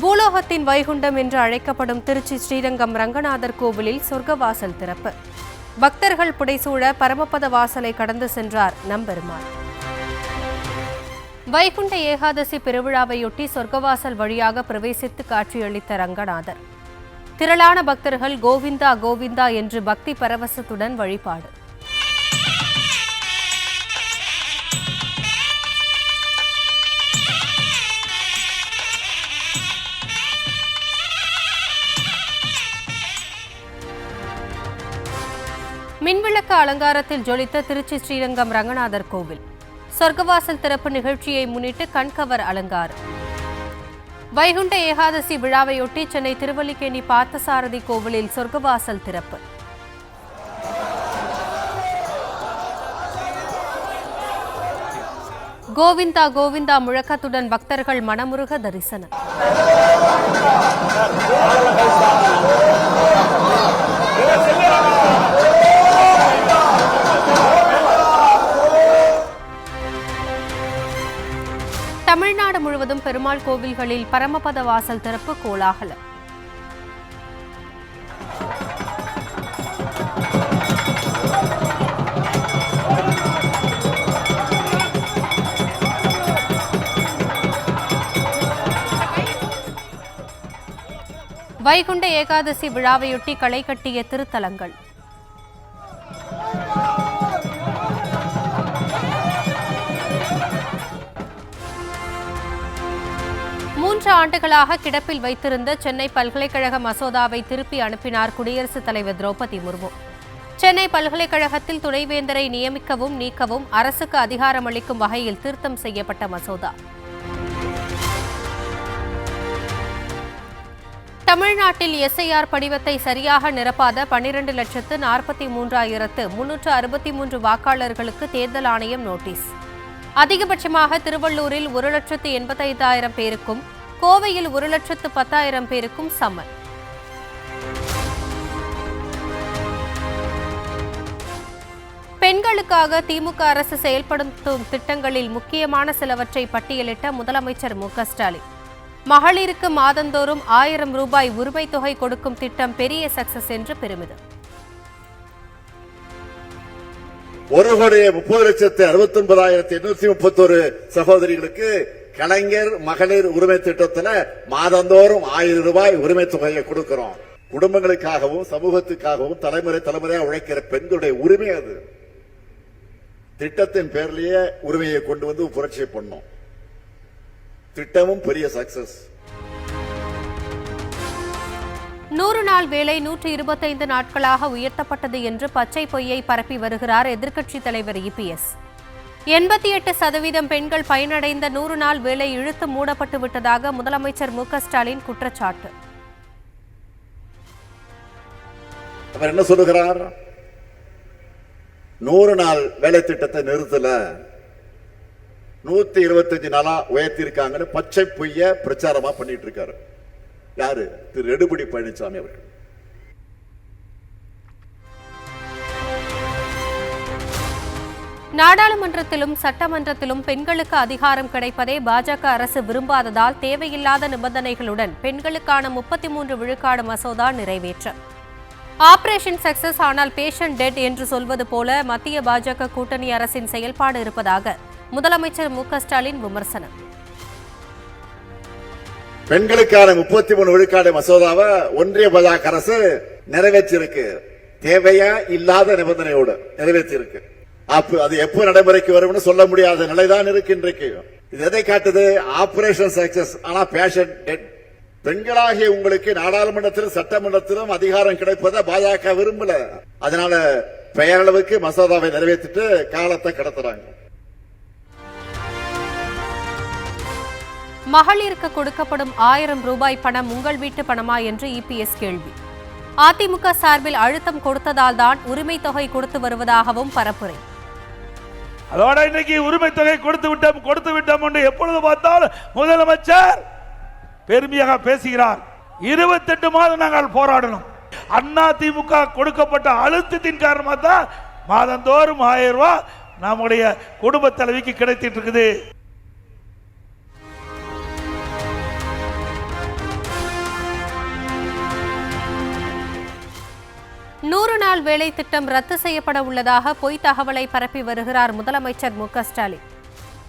பூலோகத்தின் வைகுண்டம் என்று அழைக்கப்படும் திருச்சி ஸ்ரீரங்கம் ரங்கநாதர் கோவிலில் சொர்க்கவாசல் திறப்பு. பக்தர்கள் புடைசூழ பரமபத வாசலை கடந்து சென்றார் நம்பெருமாள். வைகுண்ட ஏகாதசி பெருவிழாவையொட்டி சொர்க்கவாசல் வழியாக பிரவேசித்து காட்சியளித்த ரங்கநாதர். திரளான பக்தர்கள் கோவிந்தா கோவிந்தா என்று பக்தி பரவசத்துடன் வழிபாடு. மின்விளக்கு அலங்காரத்தில் ஜொலித்த திருச்சி ஸ்ரீரங்கம் ரங்கநாதர் கோவில். சொர்க்கவாசல் திறப்பு நிகழ்ச்சியை முன்னிட்டு கண்கவர் அலங்காரம். வைகுண்ட ஏகாதசி விழாவையொட்டி சென்னை திருவல்லிக்கேணி பார்த்தசாரதி கோவிலில் சொர்க்கவாசல் திறப்பு. கோவிந்தா கோவிந்தா முழக்கத்துடன் பக்தர்கள் மனமுருக தரிசனம். தமிழ்நாடு முழுவதும் பெருமாள் கோவில்களில் பரமபத வாசல் திறப்பு கோலாகலம். வைகுண்ட ஏகாதசி விழாவையொட்டி களை கட்டிய திருத்தலங்கள். 3 ஆண்டுகளாக கிடப்பில் வைத்திருந்த சென்னை பல்கலைக்கழக மசோதாவை திருப்பி அனுப்பினார் குடியரசுத் தலைவர் திரௌபதி முர்மு. சென்னை பல்கலைக்கழகத்தில் துணைவேந்தரை நியமிக்கவும் நீக்கவும் அரசுக்கு அதிகாரமளிக்கும் வகையில் திருத்தம் செய்யப்பட்ட மசோதா. தமிழ்நாட்டில் எஸ்ஐஆர் படிவத்தை சரியாக நிரப்பாத 12,43,363 வாக்காளர்களுக்கு தேர்தல் ஆணையம் நோட்டீஸ். அதிகபட்சமாக திருவள்ளூரில் 1,85,000 பேருக்கும் கோவையில் 1,10,000 பேருக்கும் சம்மன். பெண்களுக்காக திமுக அரசு செயல்படுத்தும் திட்டங்களில் முக்கியமான சிலவற்றை பட்டியலிட்ட முதலமைச்சர் மு க ஸ்டாலின். மகளிருக்கு மாதந்தோறும் 1000 ரூபாய் உரிமைத் தொகை கொடுக்கும் திட்டம் பெரிய சக்சஸ் என்று பெருமிதம். 1,30,69,831 சகோதரிகளுக்கு கலைஞர் மகளிர் உரிமை திட்டத்தில் மாதந்தோறும் 1000 ரூபாய் உரிமை தொகையை கொடுக்கிறோம். குடும்பங்களுக்காகவும் சமூகத்துக்காகவும் தலைமுறையாக உழைக்கிற பெண்களுடைய உரிமை அது. திட்டத்தின் பேர்லயே உரிமையை கொண்டு வந்து புரட்சி பண்ணோம். திட்டமும் பெரிய சக்சஸ். 100 நாள் வேலை 125 நாட்களாக உயர்த்தப்பட்டது என்று பச்சை பொய்யை பரப்பி வருகிறார் எதிர்க்கட்சித் தலைவர் இபிஎஸ். 88% பெண்கள் பயனடைந்த 100 நாள் வேலை இழுத்து மூடப்பட்டு விட்டதாக முதலமைச்சர் மு க ஸ்டாலின் குற்றச்சாட்டு. அவர் என்ன சொல்லுகிறார்? 100 நாள் வேலை திட்டத்தை நிறுத்தல, 125 நாளா உயர்த்திருக்காங்கன்னு பச்சை பொய்ய பிரச்சாரமா பண்ணிட்டு இருக்காரு. யாரு? திரு எடப்பாடி பழனிசாமி அவர்கள். நாடாளுமன்றத்திலும் சட்டமன்றத்திலும் பெண்களுக்கு அதிகாரம் கிடைப்பதை பாஜக அரசு விரும்பாததால் தேவையில்லாத நிபந்தனைகளுடன் பெண்களுக்கான 33 விழுக்காடு மசோதா நிறைவேற்றம். ஆபரேஷன் சக்சஸ் ஆனால் பேஷண்ட் டெட் என்று சொல்வது போல மத்திய பாஜக கூட்டணி அரசின் செயல்பாடு இருப்பதாக முதலமைச்சர் மு க ஸ்டாலின் விமர்சனம். பெண்களுக்கான 33 விழுக்காடு மசோதாவை ஒன்றிய பாஜக அரசு நிறைவேற்றிருக்கு. தேவையா இல்லாத நிபந்தனையோடு நிறைவேற்றிருக்கு. அது எப்போ நடைமுறைக்கு வரும்னு சொல்ல முடியாத நிலைதான் இருக்கின்றைக்கு. இது எதை காட்டுது? ஆபரேஷன் சக்சஸ் ஆனா பேஷண்ட் டெட். பெண்களாகிய உங்களுக்கு நாடாளுமன்றத்திலும் சட்டமன்றத்திலும் அதிகாரம் கிடைப்பதை பாஜக விரும்பல. அதனால பெயரளவுக்கு மசோதாவை நிறைவேற்றிட்டு காலத்தை கடத்துறாங்க. மகளிருக்கு கொடுக்கப்படும் 1000 ரூபாய் பணம் உங்கள் வீட்டு பணமா என்று இபிஎஸ் கேள்வி. அதிமுக சார்பில் அழுத்தம் கொடுத்ததால் தான் உரிமை தொகை கொடுத்து வருவதாகவும் பரப்புரை. அதோட இன்னைக்கு உரிமை தொகை கொடுத்து விட்டோம் என்று எப்பொழுது பார்த்தால் முதலமைச்சர் பெருமையாக பேசுகிறார். 28 மாதம் நாங்கள் போராடணும். அதிமுக கொடுக்கப்பட்ட அழுத்தத்தின் காரணமாக தான் மாதந்தோறும் 1000 ரூபாய் நம்முடைய குடும்ப தலைவிக்கு கிடைத்திட்டு இருக்குது. 100 நாள் வேலை திட்டம் ரத்து செய்யப்பட உள்ளதாக பொய் தகவலை பரப்பி வருகிறார் முதலமைச்சர் மு க ஸ்டாலின்.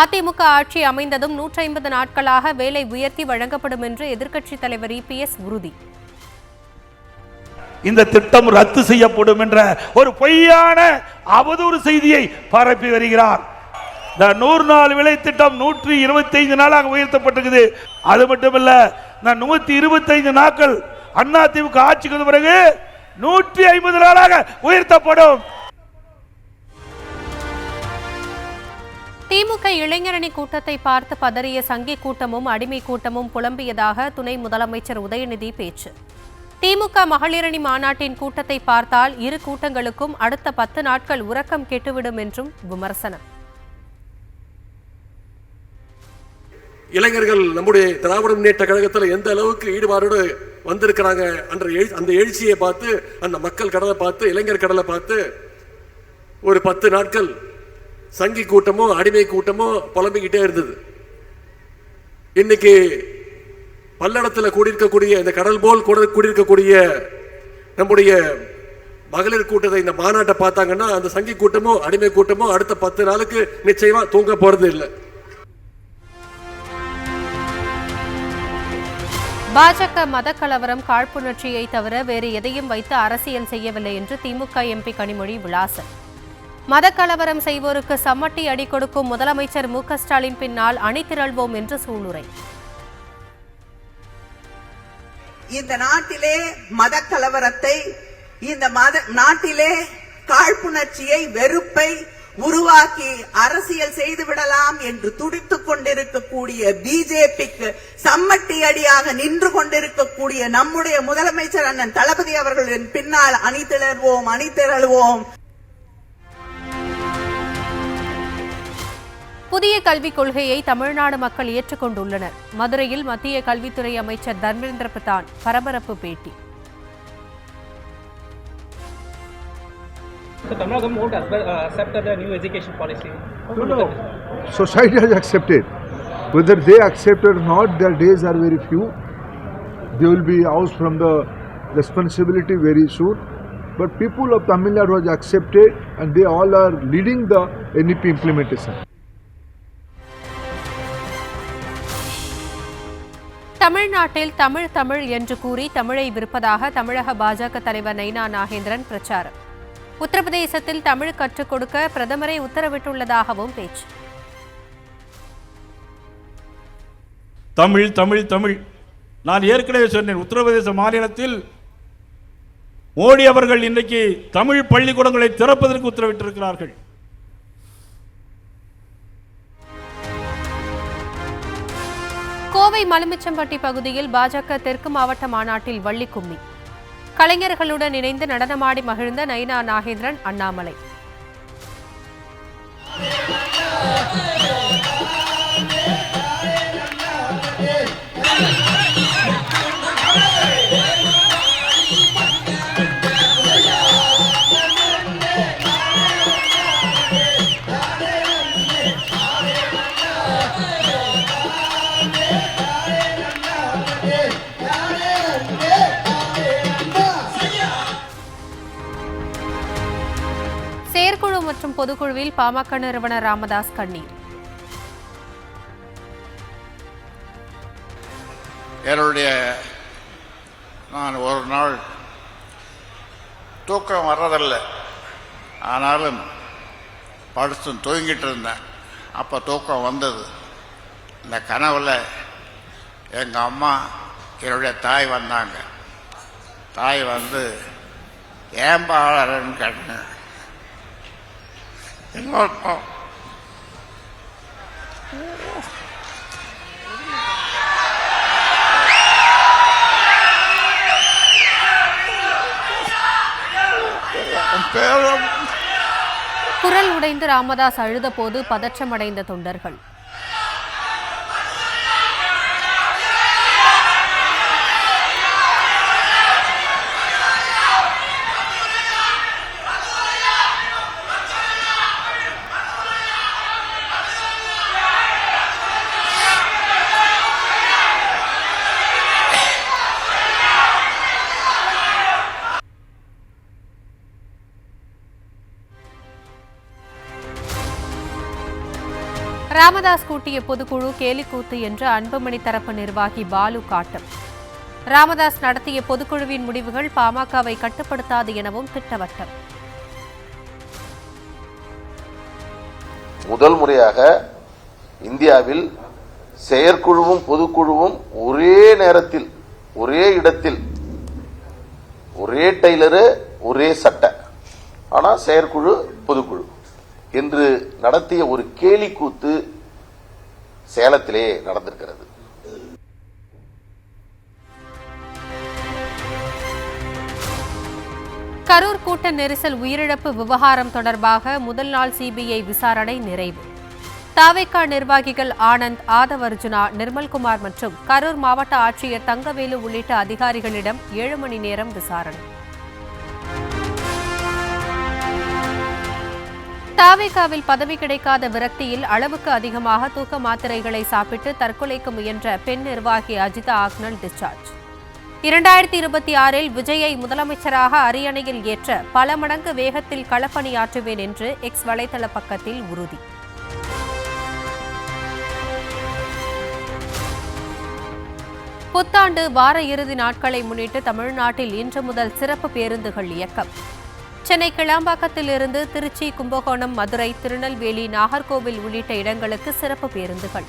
அதிமுக ஆட்சி அமைந்ததும் 150 நாட்களாக வேலை உயர்த்தி வழங்கப்படும் என்று எதிர்க்கட்சித் தலைவர் EPS உறுதி. இந்த திட்டம் ரத்து செய்யப்படும் என்ற ஒரு பொய்யான அவதூறு செய்தியை பரப்பி வருகிறார். இந்த 100 நாள் வேலை திட்டம் 125 நாளாக உயர்த்தப்பட்டிருக்குது. அது மட்டுமல்ல, இந்த 125 நாட்கள் அதிமுக ஆட்சிக்கு வந்த பிறகு 150 நாளாக உயர்த்தப்படும். திமுக இளைஞரணி கூட்டத்தை பார்த்து பதறிய சங்கி கூட்டமும் அடிமை கூட்டமும் புலம்பியதாக துணை முதலமைச்சர் உதயநிதி பேச்சு. திமுக மகளிரணி மாநாட்டின் கூட்டத்தை பார்த்தால் இரு கூட்டங்களுக்கும் அடுத்த 10 நாட்கள் உறக்கம் கெட்டுவிடும் என்றும் விமர்சனம். இளைஞர்கள் நம்முடைய திராவிட முன்னேற்ற கழகத்தில் எந்த அளவுக்கு ஈடுபாடோடு வந்திருக்கிறாங்க அந்த எழுச்சியை பார்த்து, அந்த மக்கள் கடலை பார்த்து, இளைஞர் கடலை பார்த்து ஒரு 10 நாட்கள் சங்கி கூட்டமோ அடிமை கூட்டமோ புலம்பிக்கிட்டே இருந்தது. இன்னைக்கு பல்லடத்தில் கூடியிருக்கக்கூடிய இந்த கடல் போல் கூடியிருக்கக்கூடிய நம்முடைய மகளிர் கூட்டத்தை, இந்த மாநாட்டை பார்த்தாங்கன்னா அந்த சங்கி கூட்டமோ அடிமை கூட்டமோ அடுத்த 10 நாளுக்கு நிச்சயமா தூங்க போறது இல்லை. பாஜக மதக்கலவரம், காழ்ப்புணர்ச்சியை தவிர வேறு எதையும் வைத்து அரசியல் செய்யவில்லை என்று திமுக MP கனிமொழி விளாசன். மதக்கலவரம் செய்வோருக்கு சம்மட்டி அடி கொடுக்கும் முதலமைச்சர் மு க ஸ்டாலின் பின்னால் அணிதிரள்வோம் என்று சூளுரை. இந்த நாட்டிலே மதக்கலவரத்தை, இந்த நாட்டிலே காழ்ப்புணர்ச்சியை, வெறுப்பை உருவாக்கி அரசியல் செய்துவிடலாம் என்று துடித்துக் கொண்டிருக்கக்கூடிய பிஜேபிக்கு சம்மட்டி அடியாக நின்று கொண்டிருக்கக்கூடிய நம்முடைய முதலமைச்சர் அண்ணன் தளபதி அவர்களின் பின்னால் அணிதிரள்வோம். புதிய கல்விக் கொள்கையை தமிழ்நாடு மக்கள் ஏற்றுக்கொண்டுள்ளனர். மதுரையில் மத்திய கல்வித்துறை அமைச்சர் தர்மேந்திர பிரதான் பரபரப்பு பேட்டி. So Tamil Nadu won't accept the new education policy. No. Society has accepted. Whether they accept or not, their days are very few. They will be out from the responsibility very soon. But people of Tamil Nadu has accepted, and they all are leading the NEP implementation. தமிழ்நாட்டில் தமிழ் என்று கூறி தமிழை விற்பதாக தமிழக பாஜக தலைவர் நைனா நாகேந்திரன் பிரச்சாரம். உத்தரப்பிரதேசத்தில் தமிழ் கற்றுக் கொடுக்க பிரதமரை உத்தரவிட்டுள்ளதாகவும் பேச்சு. தமிழ் நான் ஏற்கனவே சொன்னேன், உத்தரப்பிரதேச மாநிலத்தில் மோடி அவர்கள் இன்றைக்கு தமிழ் பள்ளிக்கூடங்களை திறப்பதற்கு உத்தரவிட்டிருக்கிறார்கள். கோவை மலுமிச்சம்பட்டி பகுதியில் பாஜக தெற்கு மாவட்ட மாநாட்டில் வள்ளி கும்மி. கலைஞர்களுடன் இணைந்து நடனமாடி மகிழ்ந்த நைனா நாகேந்திரன், அண்ணாமலை. செயற்குழு மற்றும் பொதுக்குழுவில் பாமக நிறுவனர் ராமதாஸ் கண்ணீர். நான் ஒரு நாள் தூக்கம் வர்றதில்லை, ஆனாலும் படுத்து தூங்கிட்டு இருந்தேன். அப்போ தூக்கம் வந்தது. இந்த கனவில் எங்கள் அம்மா, என்னுடைய தாய் வந்தாங்க. தாய் வந்து ஏன் பாழறன்னு கேட்டேன். இன்னொருத்தம் குரல் உடைந்து ராமதாஸ் அழுதபோது பதற்றமடைந்த தொண்டர்கள். ராமதாஸ் கூட்டிய பொதுக்குழு கேலிக்கூத்து என்று அன்புமணி தரப்பு நிர்வாகி பாலு காட்டம். ராமதாஸ் நடத்திய பொதுக்குழுவின் முடிவுகள் பாமகவை கட்டுப்படுத்தாது எனவும் திட்டவட்டம். முதல் முறையாக இந்தியாவில் செயற்குழுவும் பொதுக்குழுவும் ஒரே நேரத்தில் ஒரே இடத்தில் ஒரே டெய்லரு ஒரே சட்டை, ஆனா செயற்குழு பொதுக்குழு என்று நடத்திய ஒரு கேலிக்கூத்து சேலத்திலே நடந்திருக்கிறது. கரூர் கூட்ட நெரிசல் உயிரிழப்பு விவகாரம் தொடர்பாக முதல் நாள் சிபிஐ விசாரணை நிறைவு. தாவேகா நிர்வாகிகள் ஆனந்த், ஆதவர்ஜுனா, நிர்மல்குமார் மற்றும் கரூர் மாவட்ட ஆட்சியர் தங்கவேலு உள்ளிட்ட அதிகாரிகளிடம் 7 மணி நேரம் விசாரணை. தாவேகாவில் பதவி கிடைக்காத விரக்தியில் அளவுக்கு அதிகமாக தூக்க மாத்திரைகளை சாப்பிட்டு தற்கொலைக்கு முயன்ற பெண் நிர்வாகி அஜிதா ஆக்னல் டிஸ்சார்ஜ். 2026இல் விஜயை முதலமைச்சராக அரியணையில் ஏற்ற பல மடங்கு வேகத்தில் களப்பணியாற்றுவேன் என்று எக்ஸ் வலைதள பக்கத்தில் உறுதி. புத்தாண்டு வார இறுதி நாட்களை முன்னிட்டு தமிழ்நாட்டில் இன்று முதல் சிறப்பு பேருந்துகள் இயக்கம். சென்னை கிளாம்பாக்கத்திலிருந்து திருச்சி, கும்பகோணம், மதுரை, திருநெல்வேலி, நாகர்கோவில் உள்ளிட்ட இடங்களுக்கு சிறப்பு பேருந்துகள்.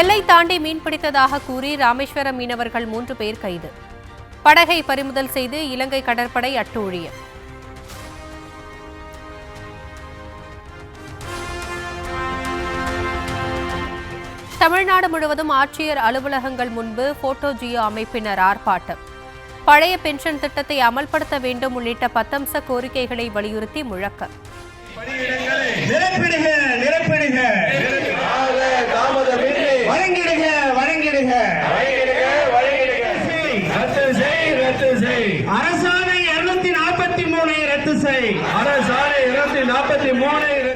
எல்லை தாண்டி மீன்பிடித்ததாக கூறி ராமேஸ்வரம் மீனவர்கள் 3 பேர் கைது. படகை பறிமுதல் செய்து இலங்கை கடற்படை அட்டூழியம். தமிழ்நாடு முழுவதும் ஆட்சியர் அலுவலகங்கள் முன்பு போட்டோ ஜியோ அமைப்பினர் ஆர்ப்பாட்டம். பழைய பென்ஷன் திட்டத்தை அமல்படுத்த வேண்டும் உள்ளிட்ட 10 அம்ச கோரிக்கைகளை வலியுறுத்தி முழக்கம். அரசாணை 243 ரத்து செய். அரசாணை 243